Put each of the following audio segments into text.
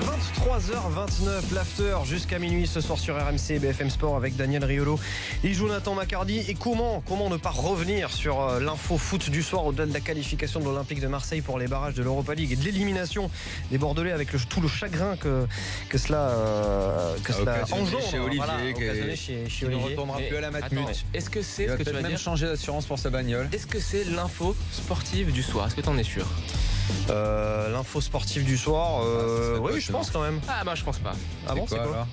23h29, l'after jusqu'à minuit ce soir sur RMC BFM Sport avec Daniel Riolo et Jonathan Macardy. Et comment ne pas revenir sur l'info foot du soir au-delà de la qualification de l'Olympique de Marseille pour les barrages de l'Europa League et de l'élimination des Bordelais avec tout le chagrin que cela engendre. Chez Olivier, occasionné chez qui ne Olivier. retournera plus à la Matmut. Est-ce que c'est Il ce va que tu peut-être vas même dire changer d'assurance pour sa bagnole. Est-ce que c'est l'info sportive du soir? Est-ce que t'en es sûr? L'info sportive du soir, oui, je pense quand même. Ah bah je pense pas. Ah bon, c'est quoi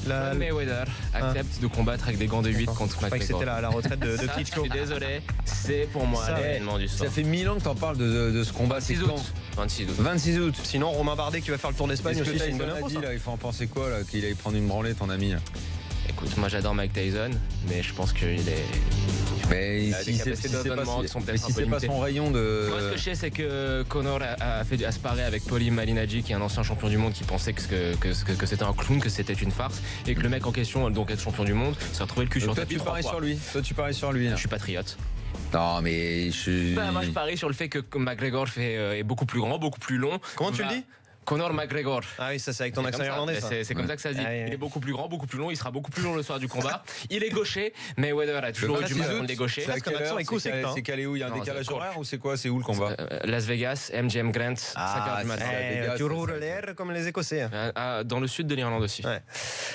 Floyd Mayweather accepte de combattre avec des gants de 8 contre Je croyais que McGregor. c'était la retraite de Ça, Klitschko. je suis désolé, c'est pour moi Ça, l'événement du soir. Ça fait 1000 ans que t'en parles de ce combat. 26 C'est août. quand 26 août. 26 août. Sinon, Romain Bardet qui va faire le tour d'Espagne Est-ce aussi, que c'est une bonne Tyson a info. dit, Ça. là, il faut en penser quoi là, qu'il aille prendre une branlée, ton ami? Écoute, moi j'adore Mike Tyson, mais je pense qu'il est... Mais Il a des capacités d'étonnement qui sont peut-être un peu c'est pas limitées. son rayon de. Moi, ce que je sais, c'est que Conor a se parer avec Paulie Malignaggi, qui est un ancien champion du monde, qui pensait que c'était un clown, que c'était une farce, et que le mec en question, donc être champion du monde, s'est retrouvé le cul sur Donc le toi, tapis tu trois paries fois. sur lui. Toi, tu paries sur lui. Je suis patriote. Non, mais Moi, je parie sur le fait que McGregor est beaucoup plus grand, beaucoup plus long. Comment tu le dis? Conor McGregor. Ah oui, ça c'est avec ton C'est accent comme ça. irlandais. Ça. C'est comme ça que ça se dit. Ah, oui. Il est beaucoup plus grand, beaucoup plus long. Il sera beaucoup plus long le soir du combat. Il est gaucher. Mayweather a toujours eu du mal contre les gauchers. C'est à quelle Comme accent heure? écossais, que t'as, hein. C'est calé où? Il y a un Non, décalage c'est horaire ou c'est quoi? C'est où le combat? Las Vegas, MGM Grant, 5h du matin. Vegas, Tu roules l'air comme les Écossais. Dans le sud de l'Irlande aussi. Ouais.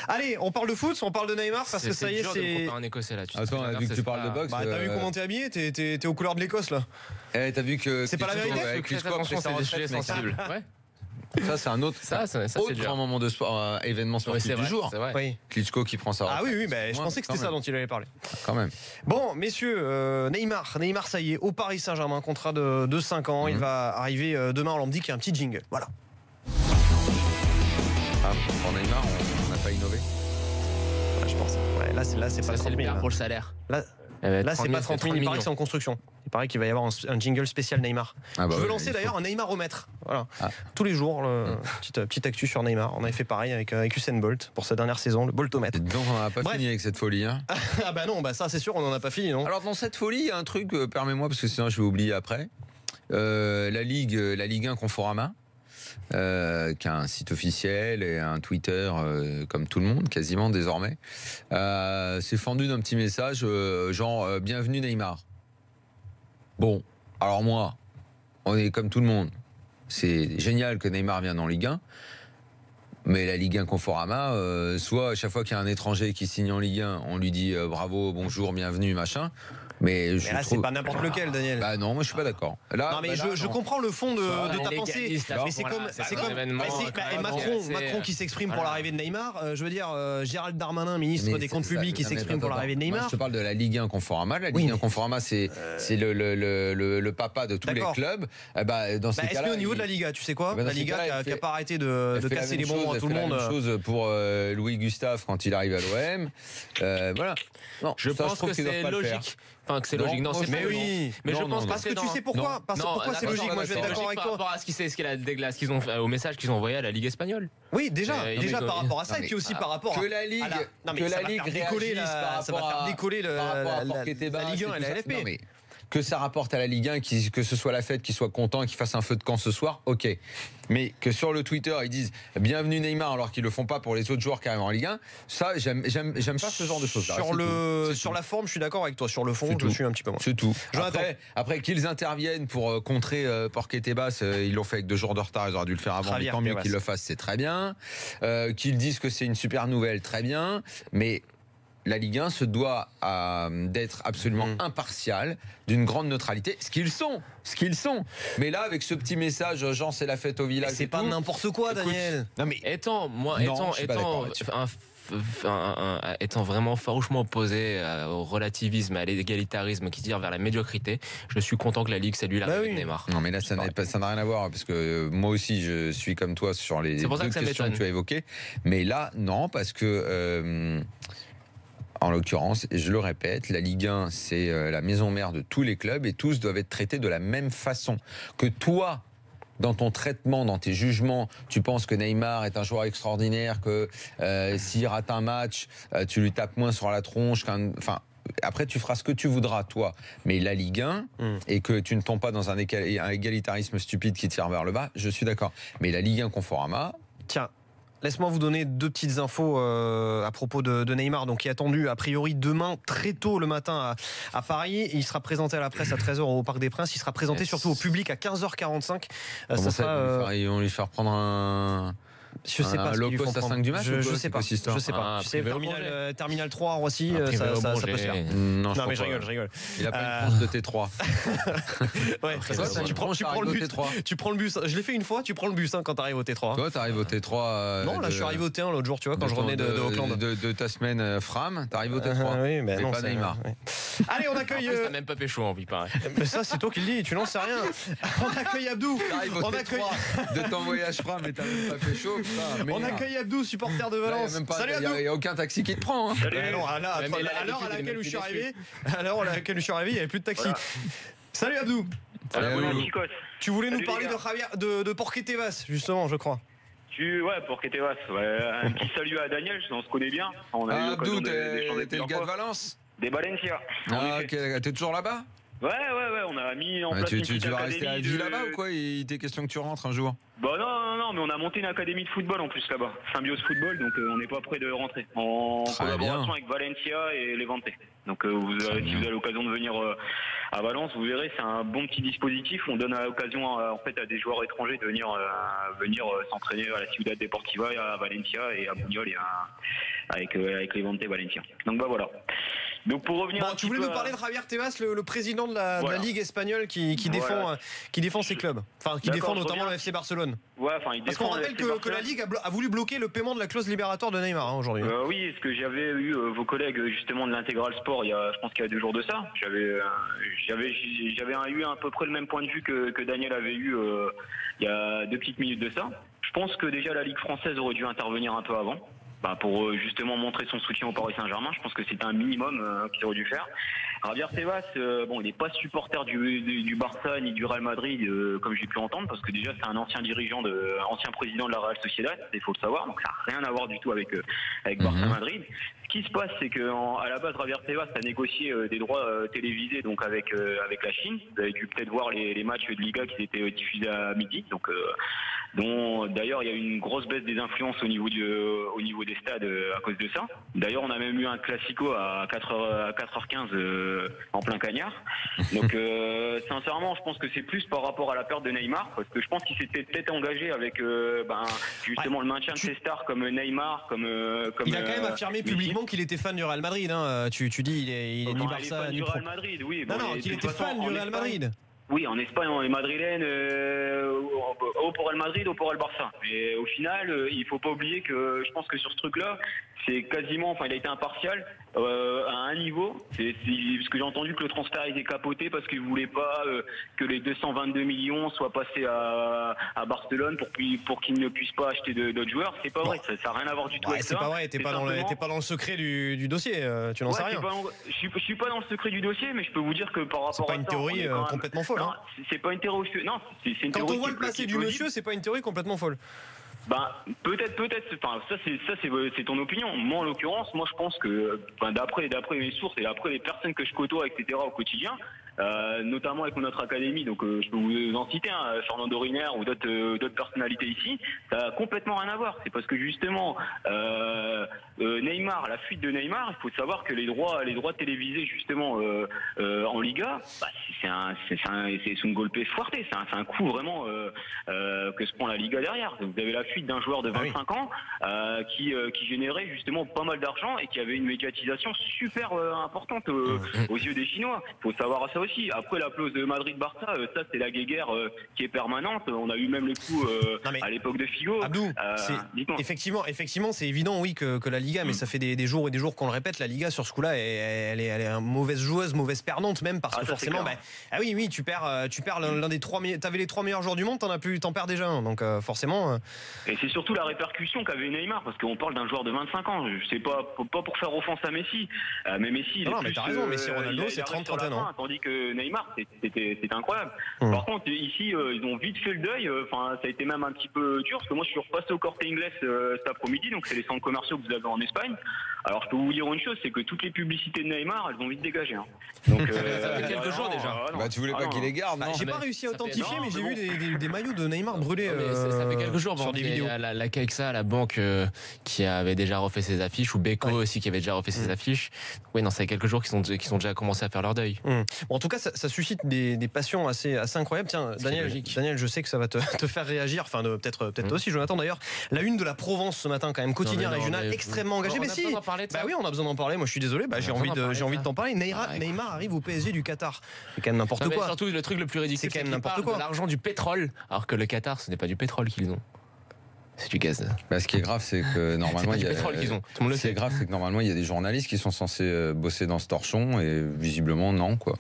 Allez, on parle de foot, on parle de Neymar parce que ça y est, dur de me c'est. comparer un Écossais là. Tu sais Attends, très bien, vu que c'est tu parles pas- de boxe. Bah, t'as vu comment t'es habillé? T'es aux couleurs de l'Écosse là. T'as vu que. C'est pas la Klitschko, vérité? ouais, Faites Klitschko, attention, après c'est sa des retraite, sujets mec. sensibles. Ouais. Ça, c'est un autre. Ça c'est Autre dur. grand moment de sport, événement Oui, sportif c'est du vrai, jour. c'est vrai. Oui. Klitschko qui prend sa Ah retraite. oui, bah, je Ouais, pensais que c'était quand ça même. dont il allait parler. Quand même. Bon, messieurs, Neymar, ça y est, au Paris Saint-Germain, contrat de 5 ans. Il va arriver demain. Alors, on me dit qu'il y a un petit jingle. Voilà. Ah, pour Neymar, on n'a pas innové. Voilà, je pense. Ouais, là, c'est pas Ça, 30 c'est le 000. pire Là, pour le salaire. là, c'est pas 30 000. Il paraît que c'est en construction. Il paraît qu'il va y avoir un jingle spécial Neymar. Ah bah Je veux ouais, lancer il faut. d'ailleurs un Neymar-omètre. Voilà. Ah. Tous les jours, petite actu sur Neymar. On avait fait pareil avec Usain Bolt pour sa dernière saison, le Boltomètre. Donc on n'a pas Bref. fini avec cette folie. Hein. Ah bah non, bah ça c'est sûr, on n'en a pas fini, non? Alors dans cette folie, il y a un truc, permets-moi, parce que sinon je vais oublier après. La Ligue 1 Conforama, qui a un site officiel et un Twitter comme tout le monde, quasiment désormais, s'est fendu d'un petit message genre bienvenue Neymar. Bon, alors moi, on est comme tout le monde. C'est génial que Neymar vienne en Ligue 1. Mais la Ligue 1 Conforama, soit à chaque fois qu'il y a un étranger qui signe en Ligue 1, on lui dit bravo, bonjour, bienvenue, machin. Mais Mais là, c'est pas n'importe lequel, Daniel. Bah non, moi je suis pas d'accord. Là, Non mais bah là, je non. comprends le fond de Ça, ta les pensée, légaliste, mais c'est voilà, comme, c'est c'est un comme, événement, et Macron qui s'exprime pour voilà. l'arrivée de Neymar. Je veux dire, Gérald Darmanin, ministre Mais des Comptes c'est ça, publics, qui non, mais s'exprime pour attends, l'arrivée de moi, Neymar. je te parle de la Ligue 1 Conforama. La Oui, Ligue 1 mais- Conforama, c'est le papa de tous les D'accord. clubs. Dans ces Est-ce cas-là, qu'au niveau de la Liga, tu sais quoi, Bah, dans la ces Liga cas-là, qui a elle pas arrêté elle de fait la casser même les bonbons chose, à elle tout le fait la monde. même chose pour Louis Gustave quand il arrive à l'OM. Voilà. Non, Je ça, pense trouve que qu'ils doivent c'est pas le faire. logique. Enfin, que c'est Non, logique. Non, moi, c'est je pas Mais non. logique. oui, Mais je Non, pense non, parce parce que tu sais pourquoi, pourquoi c'est logique. Moi, je vais être d'accord avec par toi. rapport à ce qu'ils ont au message qu'ils ont envoyé à la Ligue espagnole. Oui, déjà ils par ont- rapport à ça, non, et puis aussi mais- par rapport Que à la Ligue, non, mais que ça la va Ligue faire décoller réagisse par ça va rapport faire à- décoller par rapport à Porquet-Tebas la Ligue 1 et tout la ça. LFP. Non, mais que ça rapporte à la Ligue 1, que ce soit la fête, qu'ils soient contents, qu'ils fassent un feu de camp ce soir, ok. Mais que sur le Twitter, ils disent bienvenue Neymar alors qu'ils le font pas pour les autres joueurs qui arrivent en Ligue 1, ça, j'aime pas ce genre de choses. Sur la forme, je suis d'accord avec toi. Sur le fond, C'est je tout. suis un petit peu moins. C'est tout. Jonathan. Après qu'ils interviennent pour contrer Porquet-Tebas, ils l'ont fait avec 2 jours de retard, ils auraient dû le faire avant, Javier mais tant mieux Tebas. qu'ils le fassent, c'est très bien. Qu'ils disent que c'est une super nouvelle, très bien. Mais la Ligue 1 se doit d'être absolument impartiale, d'une grande neutralité, ce qu'ils sont. Mais là, avec ce petit message, Jean, c'est la fête au village. C'est et pas tout. n'importe quoi, Écoute, Daniel. Non mais étant vraiment farouchement opposé au relativisme, à l'égalitarisme qui tire vers la médiocrité, je suis content que la Ligue salue l'arrivée oui. de Neymar. non mais là ça n'a rien à voir parce que moi aussi je suis comme toi sur les C'est pour ça deux que ça questions que m'étonne. tu as évoquées, mais là non parce que en l'occurrence, et je le répète, la Ligue 1 c'est la maison mère de tous les clubs et tous doivent être traités de la même façon. Que toi, dans ton traitement, dans tes jugements, tu penses que Neymar est un joueur extraordinaire, que s'il rate un match, tu lui tapes moins sur la tronche enfin, après, tu feras ce que tu voudras, toi. Mais la Ligue 1, et que tu ne tombes pas dans un égalitarisme stupide qui tire vers le bas, je suis d'accord. Mais la Ligue 1 Conforama... Tiens, Laisse-moi vous donner 2 petites infos à propos de Neymar, donc qui est attendu a priori demain très tôt le matin à Paris. Il sera présenté à la presse à 13h au Parc des Princes. Il sera présenté surtout au public à 15h45. Ça sera, ils vont lui faire prendre un... Je sais pas. Low cost à 5 du match. Je sais pas. Je sais pas. Tu sais, Terminal 3 à Roissy, ça peut se faire. Non, mais je rigole. Il a pas une tranche de T3. Ouais, tu prends le bus. Tu prends le bus. Je l'ai fait une fois. Tu prends le bus quand t'arrives au T3. Toi, t'arrives au T3. Non, là, je suis arrivé au T1 l'autre jour, tu vois, quand je revenais de Auckland. De ta semaine Fram, t'arrives au T3. Oui, mais non, pas Neymar. Allez, on accueille. T'as même pas pécho, il paraît. Mais ça, c'est toi qui le dis. Tu n'en sais rien. On accueille Abdou. T'arrives au T3 de ton voyage Fram, mais t'as même pas pécho. On accueille Abdou, supporter de Valence. Salut Abdou. Il n'y a aucun taxi qui te prend. À l'heure à laquelle je suis arrivé, il n'y avait plus de taxi. Salut Abdou. Tu voulais nous parler de Porquetevas, justement, je crois. Ouais, Porquetevas. Un petit salut à Daniel, on se connaît bien. Abdou, t'es le gars de Valence? Des Valencia. Ah, ok, t'es toujours là-bas? Ouais, on a mis en place une petite tu vas académie rester à vie là-bas ou quoi? Il était question que tu rentres un jour? Bah non, mais on a monté une académie de football en plus là-bas, Symbiose Football, donc on n'est pas prêt de rentrer. En collaboration avec Valencia et Levante. Donc si vous avez l'occasion de venir à Valence, vous verrez, c'est un bon petit dispositif. On donne l'occasion en fait à des joueurs étrangers de venir s'entraîner à la Ciudad Deportiva, à Valencia et à Buñol et avec Levante Valencia. Donc bah voilà. Donc pour revenir. Bon, tu voulais nous parler de Javier Tebas, le président de la Ligue espagnole qui défend ses clubs. Enfin, qui défend notamment le FC Barcelone. Ouais, enfin, parce qu'on rappelle que la Ligue a voulu bloquer le paiement de la clause libératoire de Neymar aujourd'hui. Oui, parce que j'avais eu vos collègues justement de l'Intégral Sport je pense qu'il y a 2 jours de ça. J'avais eu à peu près le même point de vue que Daniel avait eu il y a 2 petites minutes de ça. Je pense que déjà la Ligue française aurait dû intervenir un peu avant. Pour justement montrer son soutien au Paris Saint-Germain. Je pense que c'était un minimum qu'ils auraient dû faire. Javier Tebas, il n'est pas supporter du Barça ni du Real Madrid, comme j'ai pu entendre, parce que déjà c'est un ancien ancien président de la Real Sociedad, il faut le savoir, donc ça n'a rien à voir du tout avec Barça Madrid. Ce qui se passe, c'est qu'à la base, Javier Tebas a négocié des droits télévisés donc avec la Chine. Vous avez dû peut-être voir les matchs de Liga qui étaient diffusés à midi, donc dont d'ailleurs il y a eu une grosse baisse des influences au niveau des stades à cause de ça. D'ailleurs, on a même eu un classico à 4h15 en plein cagnard. Donc sincèrement, je pense que c'est plus par rapport à la perte de Neymar, parce que je pense qu'il s'était peut-être engagé avec justement le maintien de ses stars comme Neymar, comme il a quand même affirmé publiquement qu'il était fan du Real Madrid. Hein. Tu dis il est ni Barça ni Real Madrid, oui. Non, qu'il était fan du Real Madrid. Oui, en Espagne, on est madrilène, au pour le Madrid, au pour le Barça. Mais au final, il faut pas oublier que je pense que sur ce truc-là, c'est quasiment, il a été impartial à un niveau. C'est parce que j'ai entendu que le transfert a été capoté parce qu'il voulait pas que les 222 millions soient passés à Barcelone pour qu'ils ne puissent pas acheter d'autres joueurs. C'est pas vrai, ça n'a rien à voir du tout avec ça. C'est pas vrai, t'es pas dans le secret du dossier, tu n'en sais rien. Je suis pas dans le secret du dossier, mais je peux vous dire que par rapport à ça, c'est pas une théorie complètement folle. Non, c'est pas une théorie. Non, c'est une théorie. Quand on voit le passé du monsieur, c'est pas une théorie complètement folle. Peut-être. Enfin, ça c'est ton opinion. Moi, en l'occurrence, je pense que d'après mes sources et d'après les personnes que je côtoie, etc. au quotidien, notamment avec notre académie, donc je peux vous en citer, Fernando Riner ou d'autres personnalités ici, ça a complètement rien à voir. C'est parce que justement Neymar, la fuite de Neymar, il faut savoir que les droits télévisés justement en Liga, c'est un golpe fuerte, c'est un coup vraiment que se prend la Liga derrière. Vous avez la fuite d'un joueur de 25 ans qui générait justement pas mal d'argent et qui avait une médiatisation super importante aux yeux des Chinois. Il faut savoir ça aussi. Après la clause de Madrid-Barça, ça c'est la guéguerre qui est permanente. On a eu même le coup à l'époque de Figo. Abdou, effectivement, c'est évident, oui, que la Liga, mais ça fait des jours et des jours qu'on le répète, la Liga sur ce coup-là, elle est une mauvaise joueuse, mauvaise perdante même, parce que forcément, oui, tu perds l'un des 3 meilleurs. T'avais les 3 meilleurs joueurs du monde, t'en perds déjà un, donc forcément. Et c'est surtout la répercussion qu'avait Neymar, parce qu'on parle d'un joueur de 25 ans. Je sais pas pour faire offense à Messi, mais Messi. Non, mais t'as raison, Messi, Ronaldo, c'est 30-31 ans. Tandis que Neymar, c'était incroyable. Par contre, ici, ils ont vite fait le deuil. Enfin, ça a été même un petit peu dur parce que moi, je suis repassé au Corte Inglés cet après-midi, donc c'est les centres commerciaux que vous avez en Espagne. Alors, je peux vous dire une chose, c'est que toutes les publicités de Neymar, elles ont vite dégagé. Hein. Donc, ça fait quelques jours déjà. Tu voulais pas qu'il les garde, non? J'ai pas réussi à authentifier, mais j'ai vu des maillots de Neymar brûlés. Ça fait quelques jours sur des vidéos. La Caixa, la banque qui avait déjà refait ses affiches, ou Beko aussi qui avait déjà refait ses affiches. Oui, non, ça fait quelques jours qu'ils ont déjà commencé à faire leur deuil. Bon, en tout cas, ça suscite des passions assez incroyables. Tiens, Daniel, je sais que ça va te faire réagir. Enfin, peut-être toi aussi, Jonathan. D'ailleurs, la une de la Provence ce matin, quand même, quotidien régional, extrêmement engagé. Mais si, oui, on a besoin d'en parler. Moi, je suis désolé. J'ai envie de t'en parler. Neymar arrive au PSG du Qatar. C'est quand même n'importe quoi. Surtout, le truc le plus ridicule, c'est quand même n'importe quoi. De l'argent du pétrole, alors que le Qatar, ce n'est pas du pétrole qu'ils ont. C'est du gaz. Ce qui est grave, c'est que normalement, il y a pétrole qu'ils ont. Tout le monde le sait. C'est grave, c'est que normalement, il y a des journalistes qui sont censés bosser dans ce torchon et visiblement non, quoi.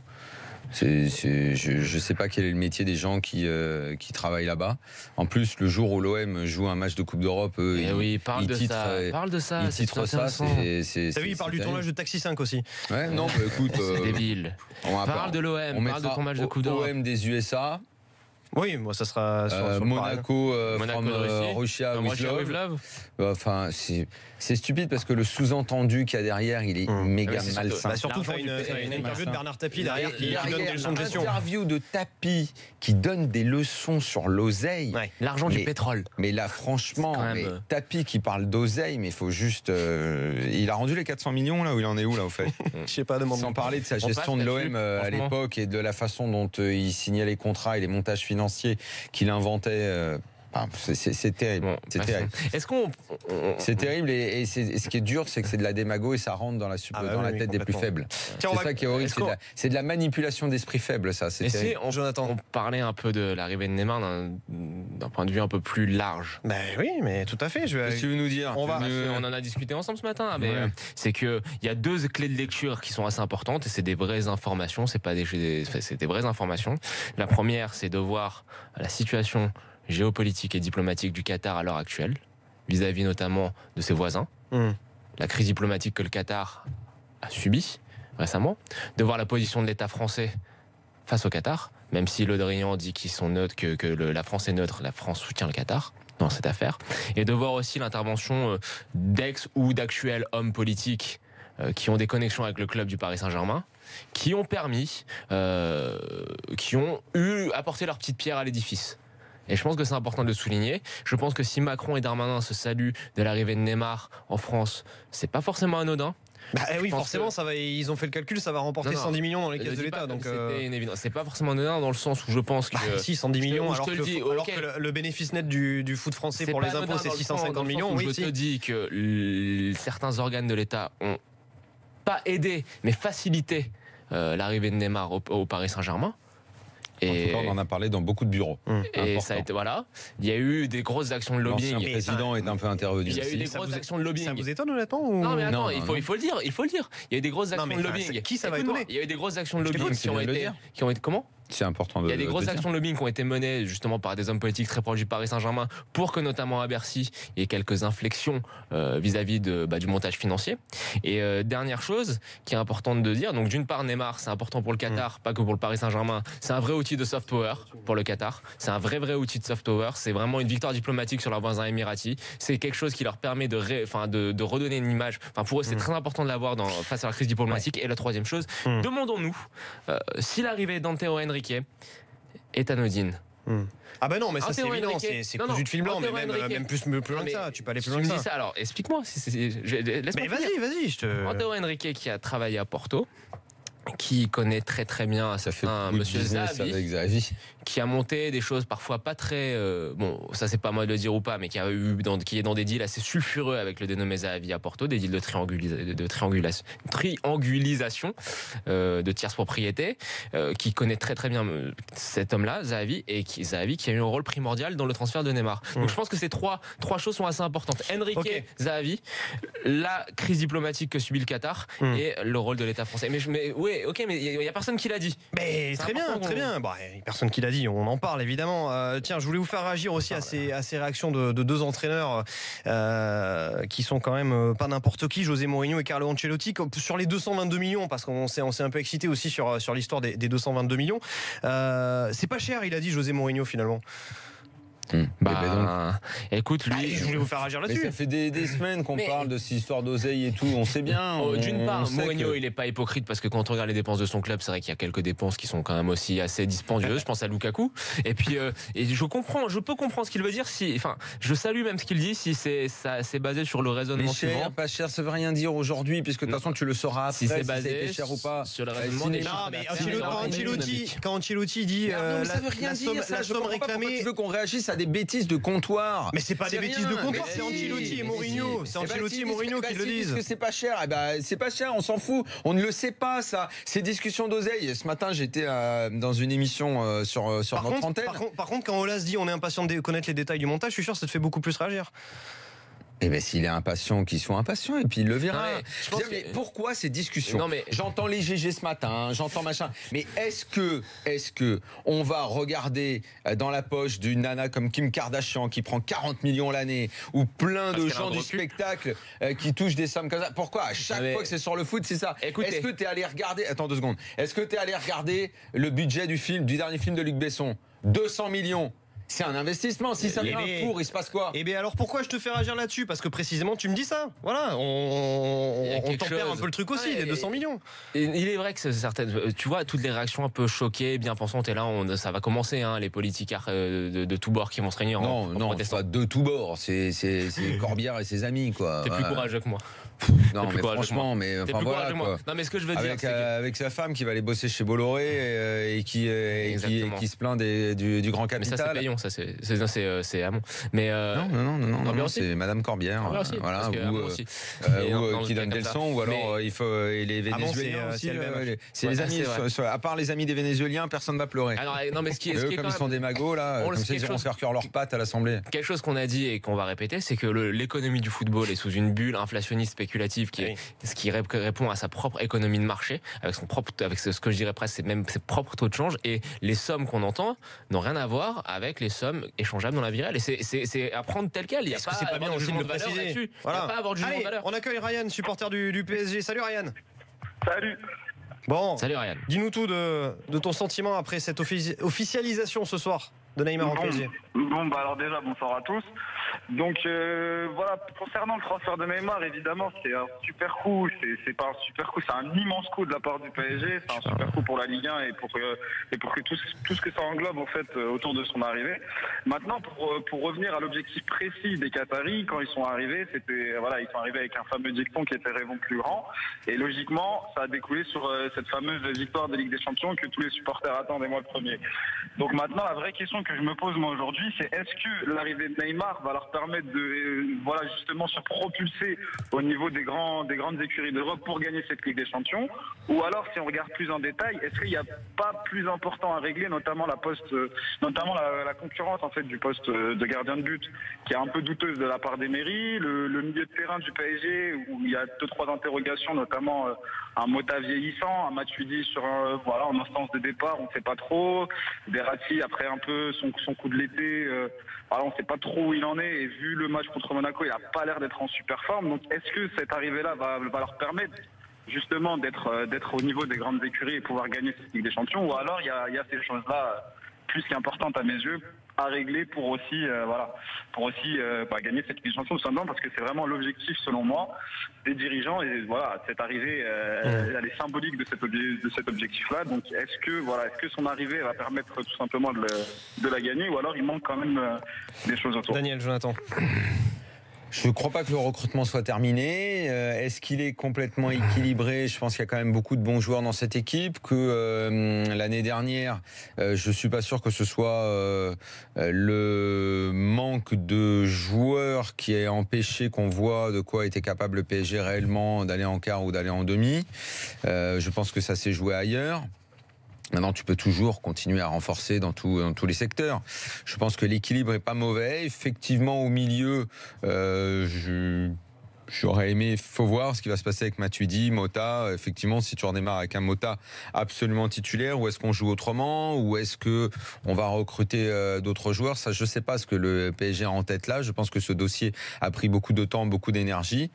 Je sais pas quel est le métier des gens qui travaillent là-bas. En plus, le jour où l'OM joue un match de Coupe d'Europe, parle de ça. Ils titrent ça. T'as vu, il parle du tournage de Taxi 5 aussi. Ouais, non, écoute, c'est débile. Parle de l'OM, parle de ton match de Coupe d'Europe. OM des USA. Oui, moi ça sera sur Monaco, Russia with love. Enfin, c'est stupide parce que le sous-entendu qu'il y a derrière, il est méga malsain. Surtout qu'il y a une interview de Bernard Tapie derrière qui donne des leçons de gestion. Une interview de Tapie qui donne des leçons sur l'oseille. L'argent du pétrole. Mais là, franchement, Tapie qui parle d'oseille, mais il faut juste. Il a rendu les 400 millions là, où il en est où là au fait? Je sais pas, demande. Sans parler de sa gestion de l'OM à l'époque et de la façon dont il signait les contrats et les montages financiers qu'il inventait. C'est terrible. C'est terrible. C'est terrible et ce qui est dur, c'est que c'est de la démago et ça rentre dans la tête des plus faibles. C'est ça qui est horrible. C'est de la manipulation d'esprit faible, ça. C'est terrible. On parlait un peu de l'arrivée de Neymar d'un point de vue un peu plus large. Oui, mais tout à fait. Qu'est-ce que tu veux nous dire? On en a discuté ensemble ce matin. C'est qu'il y a deux clés de lecture qui sont assez importantes et c'est des vraies informations. C'est des vraies informations. La première, c'est de voir la situation géopolitique et diplomatique du Qatar à l'heure actuelle, vis-à-vis notamment de ses voisins, la crise diplomatique que le Qatar a subie récemment, de voir la position de l'État français face au Qatar, même si Le Drian dit qu'ils sont neutres, que la France est neutre, la France soutient le Qatar dans cette affaire, et de voir aussi l'intervention d'ex ou d'actuels hommes politiques qui ont des connexions avec le club du Paris Saint-Germain, qui ont apporté leur petite pierre à l'édifice. Et je pense que c'est important de le souligner. Je pense que si Macron et Darmanin se saluent de l'arrivée de Neymar en France, c'est pas forcément anodin. Oui, forcément, ils ont fait le calcul, ça va remporter 110 millions dans les caisses de l'État. C'est pas forcément anodin dans le sens où je pense que. Si, 110 millions, alors que le bénéfice net du foot français pour les impôts, c'est 650 millions. Je te dis que certains organes de l'État ont pas aidé, mais facilité l'arrivée de Neymar au Paris Saint-Germain. En tout cas, on en a parlé dans beaucoup de bureaux. Et ça a été, il y a eu des grosses actions de lobbying. L'ancien président est un peu intervenu. Il y a eu des grosses actions de lobbying. Ça vous étonne honnêtement Non, mais attends, il faut le dire. Il y a eu des grosses actions de lobbying. Qui ça va étonner? Il y a eu des grosses actions de lobbying qui ont été. Comment? C'est important de. Il y a des grosses actions de lobbying qui ont été menées justement par des hommes politiques très proches du Paris Saint-Germain pour que notamment à Bercy il y ait quelques inflexions vis-à-vis du montage financier. Et dernière chose qui est importante de dire, donc d'une part Neymar c'est important pour le Qatar, pas que pour le Paris Saint-Germain, c'est un vrai outil de soft power pour le Qatar, c'est un vrai outil de soft power, c'est vraiment une victoire diplomatique sur leurs voisins émiratis, c'est quelque chose qui leur permet de redonner une image, pour eux c'est très important de l'avoir face à la crise diplomatique. Et la troisième chose, demandons-nous si l'arrivée d'Antero Henrique est anodine. Non, mais ça c'est évident, c'est cousu de fil blanc, mais même plus loin que ça, tu peux aller plus loin que ça. Alors explique-moi, laisse-moi vas-y, Antero Henrique qui a travaillé à Porto, qui connaît très très bien un certain monsieur Zahavi, qui a monté des choses parfois pas très ça c'est pas moi de le dire ou pas, mais qui est dans des deals assez sulfureux avec le dénommé Zahavi à Porto, des deals de triangulisation de tierce propriété, qui connaît très très bien cet homme-là, Zahavi, Zahavi qui a eu un rôle primordial dans le transfert de Neymar. Donc je pense que ces trois choses sont assez importantes. Henrique, Zahavi, la crise diplomatique que subit le Qatar et le rôle de l'État français. Mais oui, mais il y a personne qui l'a dit. Mais très bien, très bien. Bah, y a personne qui l'a dit, on en parle évidemment. Tiens, je voulais vous faire réagir aussi à ces réactions de deux entraîneurs qui sont quand même pas n'importe qui, José Mourinho et Carlo Ancelotti, sur les 222 millions, parce qu'on s'est un peu excité aussi sur l'histoire des 222 millions. C'est pas cher, il a dit José Mourinho finalement. Écoute, lui, je voulais vous faire réagir là-dessus. Ça fait des semaines qu'on parle de cette histoire d'oseille et tout, on sait bien. D'une part, Mourinho, il est pas hypocrite parce que quand on regarde les dépenses de son club, c'est vrai qu'il y a quelques dépenses qui sont quand même aussi assez dispendieuses. Je pense à Lukaku. Et puis, je peux comprendre ce qu'il veut dire. Je salue même ce qu'il dit si c'est basé sur le raisonnement suivant. Pas cher, ça veut rien dire aujourd'hui, puisque de toute façon tu le sauras après si c'est basé cher ou pas. Sur le raisonnement. Non, mais quand Ancelotti dit ça veut rien dire. La somme réclamée. Tu veux qu'on réagisse à des bêtises de comptoir? Mais c'est pas des bêtises de comptoir, c'est Ancelotti et Mourinho. C'est Ancelotti et Mourinho qui le disent. Que c'est pas cher. C'est pas cher, on s'en fout. On ne le sait pas, ça. Ces discussions d'oseille. Ce matin, j'étais dans une émission sur notre antenne. Par contre, quand Olas dit on est impatient de connaître les détails du montage, je suis sûr que ça te fait beaucoup plus réagir. Eh bien, s'il est impatient, qu'il soit impatient, et puis il le verra. Mais pourquoi ces discussions? J'entends les GG ce matin, j'entends machin. Mais est-ce que on va regarder dans la poche d'une nana comme Kim Kardashian qui prend 40 millions l'année, ou plein de gens du spectacle qui touchent des sommes comme ça? Pourquoi à chaque fois que c'est sur le foot, c'est ça? Est-ce que tu es allé regarder? Attends 2 secondes. Est-ce que tu es allé regarder le budget du dernier film de Luc Besson? 200 millions. C'est un investissement. Si ça vient un four, il se passe quoi? Eh bien alors pourquoi je te fais réagir là-dessus? Parce que précisément tu me dis ça. Voilà, on tempère un peu le truc aussi, les 200 millions. Et il est vrai que c'est certaines, tu vois, toutes les réactions un peu choquées, bien pensantes, et là ça va commencer, les politicards de tous bords qui vont se réunir. Non, c'est pas de tous bords. C'est Corbière et ses amis, quoi. T'es plus courageux que moi. Non, mais franchement, enfin voilà quoi. Non, mais ce que je veux dire, avec sa femme qui va aller bosser chez Bolloré et qui se plaint du grand capital. Mais ça c'est payant, ça c'est Hamon. Mais non, c'est Madame Corbière, voilà, ou qui donne des leçons, ou alors il faut les Vénézuéliens aussi. C'est les amis. À part les amis des Vénézuéliens, personne va pleurer. Non, mais ce qui est comme ils sont des magots là, comme ça ils vont se faire cuire leurs pattes à l'Assemblée. Quelque chose qu'on a dit et qu'on va répéter, c'est que l'économie du football est sous une bulle inflationniste spéculative ce qui répond à sa propre économie de marché, avec ce que je dirais presque ses propres taux de change, et les sommes qu'on entend n'ont rien à voir avec les sommes échangeables dans la vie réelle. Et c'est à prendre tel quel. Est-ce que c'est pas bien aussi de le préciser? Voilà. Il n'y a pas à avoir de jugement de valeur. On accueille Ryan, supporter du PSG. Salut Ryan. Salut. Bon, salut Ryan. Dis-nous tout de ton sentiment après cette officialisation ce soir de Neymar au PSG. Alors déjà, bonsoir à tous. Donc voilà, concernant le transfert de Neymar, évidemment, c'est un super coup. C'est pas un super coup, c'est un immense coup de la part du PSG. C'est un super coup pour la Ligue 1 et pour que tout ce que ça englobe en fait autour de son arrivée. Maintenant, pour revenir à l'objectif précis des Qataris, quand ils sont arrivés, ils sont arrivés avec un fameux dicton qui était rêvons plus grand. Et logiquement, ça a découlé sur cette fameuse victoire de Ligue des Champions que tous les supporters attendent, et moi le premier. Donc maintenant, la vraie question que je me pose moi aujourd'hui, c'est est-ce que l'arrivée de Neymar va leur permettre de justement se propulser au niveau des grandes écuries d'Europe pour gagner cette Ligue des Champions, ou alors si on regarde plus en détail, est-ce qu'il n'y a pas plus important à régler, notamment la concurrence en fait du poste de gardien de but qui est un peu douteuse de la part d'Emery, le milieu de terrain du PSG où il y a 2-3 interrogations, notamment un Mota vieillissant, un Matuidi en instance de départ, on ne sait pas trop, Verratti après un peu son coup de l'été, on ne sait pas trop où il en est, et vu le match contre Monaco, il n'a pas l'air d'être en super forme. Donc est-ce que cette arrivée-là va leur permettre justement d'être au niveau des grandes écuries et pouvoir gagner cette Ligue des Champions, ou alors il y a ces choses-là plus qu'importantes à mes yeux à régler pour aussi gagner cette Ligue des Champions, tout simplement parce que c'est vraiment l'objectif selon moi des dirigeants, et voilà, cette arrivée elle est symbolique de cet objectif-là. Donc est-ce que son arrivée va permettre tout simplement de la gagner, ou alors il manque quand même des choses autour? Daniel, Jonathan. Je ne crois pas que le recrutement soit terminé. Est-ce qu'il est complètement équilibré? Je pense qu'il y a quand même beaucoup de bons joueurs dans cette équipe. Que l'année dernière, je ne suis pas sûr que ce soit le manque de joueurs qui ait empêché qu'on voit de quoi était capable le PSG réellement d'aller en quart ou d'aller en demi. Je pense que ça s'est joué ailleurs. Maintenant, tu peux toujours continuer à renforcer dans tous les secteurs. Je pense que l'équilibre est pas mauvais. Effectivement, au milieu, J'aurais aimé, il faut voir ce qui va se passer avec Matuidi, Mota. Effectivement, si tu redémarres avec un Mota absolument titulaire, ou est-ce qu'on joue autrement, ou est-ce qu'on va recruter d'autres joueurs? Ça, je ne sais pas ce que le PSG a en tête là. Je pense que ce dossier a pris beaucoup de temps, beaucoup d'énergie.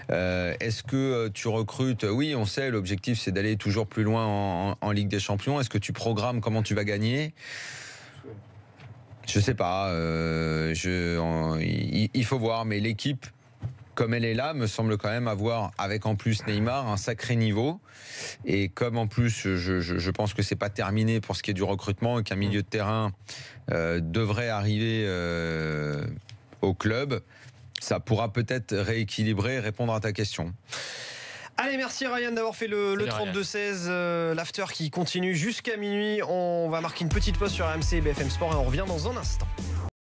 Est-ce que tu recrutes? Oui, on sait, l'objectif c'est d'aller toujours plus loin en Ligue des Champions. Est-ce que tu programmes comment tu vas gagner? Je ne sais pas. Il faut voir, mais l'équipe, comme elle est là, me semble quand même avoir, avec en plus Neymar, un sacré niveau. Et comme en plus, je pense que c'est pas terminé pour ce qui est du recrutement et qu'un milieu de terrain devrait arriver au club, ça pourra peut-être rééquilibrer et répondre à ta question. Allez, merci Ryan d'avoir fait le 32-16, l'after qui continue jusqu'à minuit. On va marquer une petite pause sur RMC et BFM Sport et on revient dans un instant.